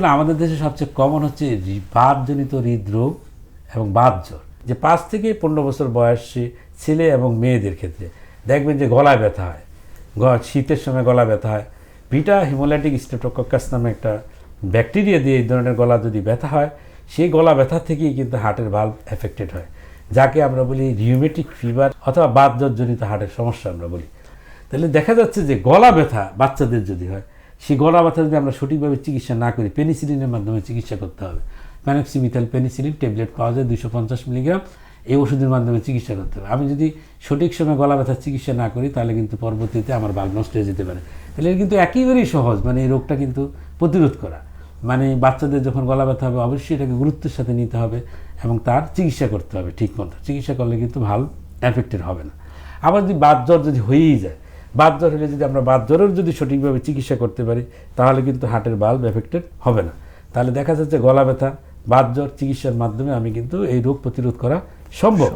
আমাদের দেশে সবচেয়ে কমন হচ্ছে বাতজনিত হৃদরোগ এবং বাতজ্বর, যে 5 থেকে 15 বছর বয়সী ছেলে এবং মেয়েদের ক্ষেত্রে দেখবেন যে গলায় ব্যথা হয়, শীতের সময় গলা ব্যথা হয়। বিটা হিমোলাইটিক স্ট্রেপ্টোকক্কাস নামে একটা ব্যাকটেরিয়া দিয়ে এই ধরনের গলা যদি ব্যথা হয়, সেই গলা ব্যথা থেকেই কিন্তু হার্টের ভালভ এফেক্টেড হয়, যাকে আমরা বলি রিউমেটিক ফিভার অথবা বাতজ্বরজনিত হার্টের সমস্যা আমরা বলি। তাহলে দেখা যাচ্ছে যে গলা ব্যথা বাচ্চাদের যদি হয়, সেই গলা ব্যথা যদি আমরা সঠিকভাবে চিকিৎসা না করি, পেনিসিলিনের মাধ্যমে চিকিৎসা করতে হবে। প্যানোক্সিমিথাল পেনিসিলিন ট্যাবলেট পাওয়া যায় 250 মিলিগ্রাম, এই ওষুধের মাধ্যমে চিকিৎসা করতে হবে। আমি যদি সঠিক সময় গলা ব্যথার চিকিৎসা না করি, তাহলে কিন্তু পরবর্তীতে আমার ভালভ নষ্ট হয়ে যেতে পারে। তাহলে এটা কিন্তু একেবারেই সহজ, মানে এই রোগটা কিন্তু প্রতিরোধ করা। মানে বাচ্চাদের যখন গলা ব্যথা হবে, অবশ্যই এটাকে গুরুত্বের সাথে নিতে হবে এবং তার চিকিৎসা করতে হবে ঠিক মতো। চিকিৎসা করলে কিন্তু ভালভ এফেক্টেড হবে না। আবার যদি বাতজ্বর যদি হয়েই যায়, বাতজ্বর হলে যদি আমরা বাতজ্বরের যদি সঠিকভাবে চিকিৎসা করতে পারি, তাহলে কিন্তু হার্টের ভালভ এফেক্টেড হবে না। তাহলে দেখা যাচ্ছে গলা ব্যথা, বাতজ্বর চিকিৎসার মাধ্যমে আমি কিন্তু এই রোগ প্রতিরোধ করা সম্ভব।